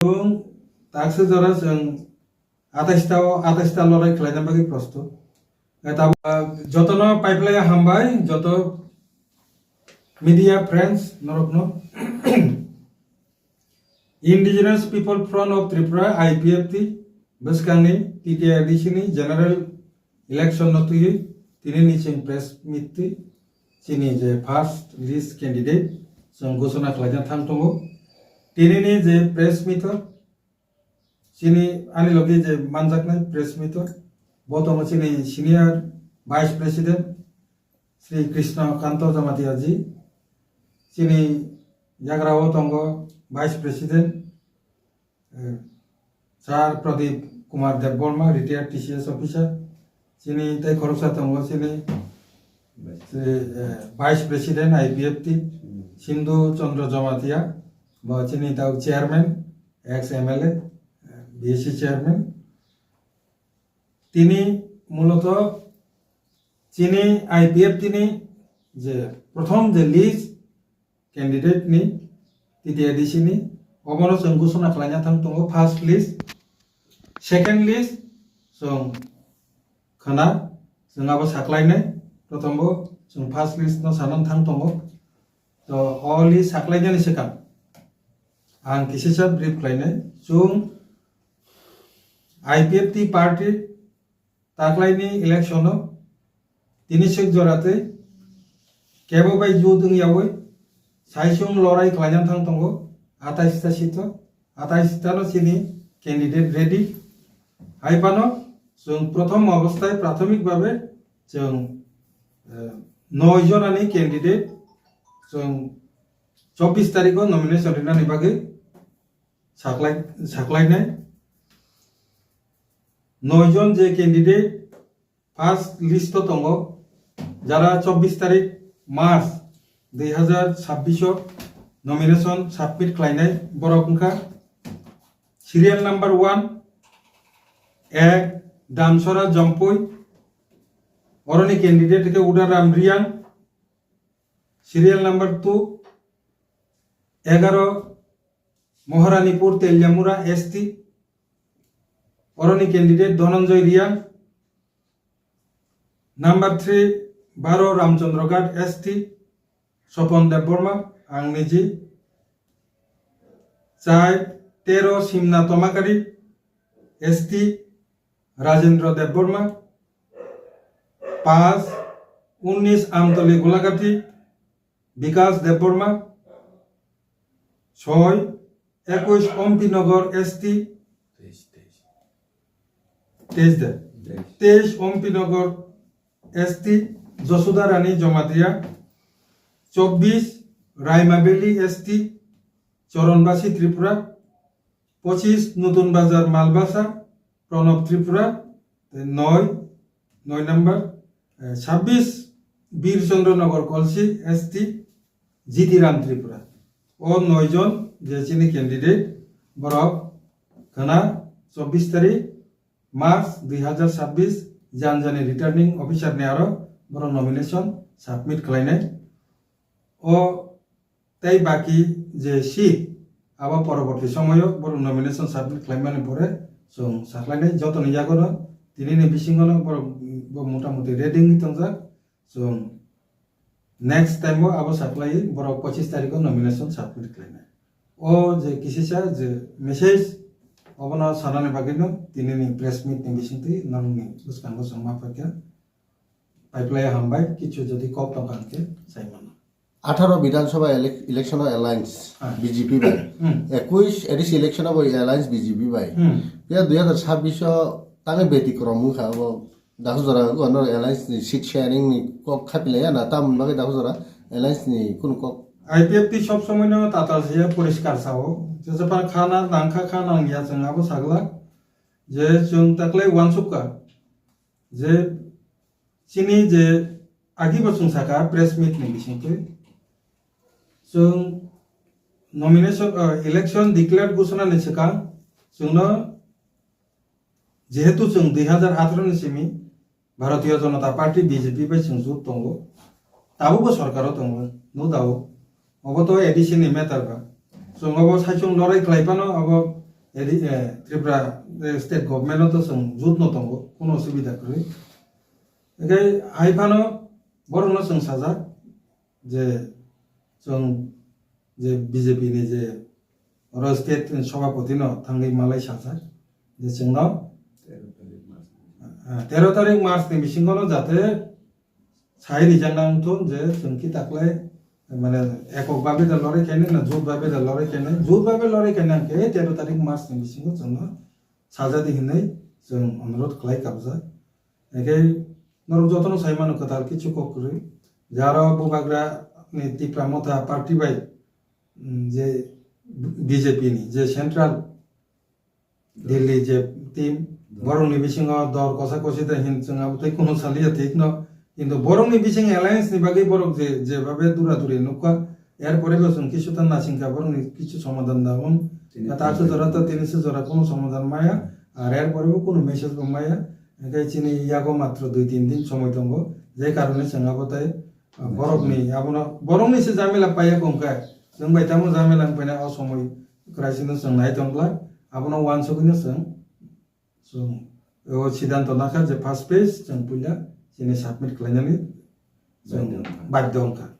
जों ताकसे जरा जों 28টা লড়াই খেলাইতে বাকি প্রস্তুত যতন পাইপলাই হামবাই যত মিডিয়া ফ্রেন্ডস নরকন indigenous people front of Tripura IPFT বসকাংনি টিটিআরডিসিনি জেনারেল ইলেকশন নতুই তিনি নিচিং প্রেস মিটটি চিনি যে ফার্স্ট লিস্ট ক্যান্ডিডেট जों घोषणा खालामना थांथंगो दिनैनि जे प्रेस मिट चिनि आनि लगे जे मानजाकनाय प्रेस मिट बतंग चिनि senior vice president Shri Krishna Kant Jamatia ji चिनि याग्राव तंग vice president sir Pradip Kumar Debbarma retired TCS officer चिनि तै खरसा तंग चिनि vice president IPFT Sindhu Chandra Jamatia चिनी ताऊ chairman ex MLA BSC chairman तिनी मूलत चिनी आईपीएफ तिनी जे प्रथम जे लिस्ट कैंडिडेट नि टीटीआरडीसी नि अमरो जों घोषणा खालामना थांथंगो फार्स्ट लिस्ट सेकेंड लिस्ट जों खाना जोंहाबो साख्लायनाय प्रथमबो जों फार्स्ट लिस्ट न सानन थांथंगो तो अली साख्लायनायनि सिगां आं किसिसा ब्रिफ खालायनाय जों आईपीएफटी पार्टी ताख्लायनि इलेक्शनाव दिनैसिम जराते केबो बाय जु दोंयावै साइसुं लड़ाई खालामना थांथंगो 28टा सीट 28टा चिनि कैंडिडेट रेडी हाइपानो जों प्रथम अवस्थाय प्राथमिक भावे जों 9 जनानि कैंडिडेट जों 24 तारिखआव नमिनेशन होनानै बागै साख्लायनाय 9 जन जे कैंडिडेट फार्स्ट लिस्ट दङ যারা 24 तारिख मार्च 2026 नमिनेशन सबमिट खालामनाय बरकंखा सिरियल नम्बर 1 एक दामसरा जम्पई अरनि कैंडिडेट के Udaram Reang serial number 2 11 Maharanipur Teliamura ST अरनी कैंडिडेट धनंजय रिया नंबर 3 12 रामचंद्रगढ़ एसटी स्वपन देवबर्मा आंगनिजी 4 13 Simna Tamakari ST Rajendra Debbarma 5 19 Amtali Golaghati Bikash Debbarma 6 21 Ompinagar ST 23 Ompinagar ST Jasoda Rani Jamatia 24 Raimavalley ST Charanbasi Tripura 25 Natun Bazar Malbasa Pranab Tripura 9 number 26 Birchandranagar Kalsi ST Jitiram Tripura और 9 जन जेचिनी कैंडिडेट बरफ घना 24 तारिख मार्च 2026 जानजानी रिटार्निंग ऑफिसर ने आरो बरफ नमिनेशन सबमिट खालामनाय ओ ताई बाकी जे सीट आबा परवर्ती समय बरफ नमिनेशन सबमिट खालामनानै परे जों साख्लायनाय जतन जागोन दिनैनि बिसिङावनो बरफ मोटामुटी रेडिं दंजा जों नेक्स्ट टाइम अब साप्लाई बरफ 25 तारिख नमिनेशन सबमिट खालामनाय ओ जे किसिसा जे मेसेज अबना सानानै बागैनो दिनैनि प्रेस मिट नि बिसिंथि नांनि बुसकांगो समाफाके पाइपलाय हामबाय किछु जदि कप तंकानके साइमान 18 विधानसभा इलेक्शन अलायंस बीजेपी बाय 21 एडिस इलेक्शन ऑफ अलायंस बीजेपी बाय या 2026 तांगे बेतिक्रम खाबो दाखो जरा गनो अलायंस नि सीट शेयरिंग नि कक खापिलाया ना ताम बागे दाखो जरा अलायंस नि कुन कक आईपीएफटी सब समय न तातालसिया परिष्कार साओ जेसेबा खाना नांखा खानांगिया जोंहाबो सागला जे जों ताकले वानसुका जे चिनि जे आगि बसुं साका प्रेस मिट नि बिसिंथि जों नमिनेशन इलेक्शन डिक्लेयर घोषणा नि सिगां जोंनो जेहेतु जों 2018 नि सिमि Bharatiya Janata party BJP bye जों जुट दंगो ताबो सरकाराव दंगो नो दाउ अब तो एडिशन नि मेटार बा जों अब साइसुं लड़ाई खालायबानो अब त्रिपुरा स्टेट गभर्नमेंट तो जों जुत न दंग कोनो असुबिदा गैया एखाय हाइफानो बरनो जों साजा जे जों जे बीजेपी नि जे स्टेट सभापति न थांगै मालाय साजा जे जोंनाव 13 तारिख मार्च नि बिसिङावनो जाहाथे साय रिजांनांथों जे जोंखि दाख्लै माने एকক भावे दा लड़ाई खायनो ना जुट भावे दा लड़ाई खायनो आंखे 13 तारिख मार्च नि बिसिङाव जोंनो साजा दिहनै जों अनुरोध खालाय गाबजा एखाय नरक जतन सायमानो कथार किछु ककरै जारा बुगाग्रा नि तिप्रा मथा पार्टी बाय जे बीजेपी नि जे सेंट्रल दिल्ली जे टीम बरंनि बिसिङाव दर कसा कसिदा हिन जोंहा बुथै कोनो सालिया ठीक न কিন্তু বরংনি বিচিং অ্যালায়েন্স নি বাকি বরং যে যেভাবে দূরাদূরি নৌকা এরপরে বসুন কিছু তার নাসিংকা বরংনি কিছু সমাধান দাবন তারশো জোড়া তো 300 জোড়া কোনো সমাধান মায়া আর এরপরেও কোনো মেসেজ মায়া এখানে চিনি ইয়াগো মাত্র 2-3 দিন সময় দঙ্গ যে কারণে সঙ্গাবতায় বরংনি সে জামেলা পাইয়া কমকায় जों বাইতামো জামেলা পাইনা অসময় ক্রাইসিস जों নাইতংब्ला আবনো ওয়ান সগুনো जों সিদ্ধান্ত নাখা যে ফার্স্ট পেজ जों পুইলা Sini submit kelanyani, baik dong kak.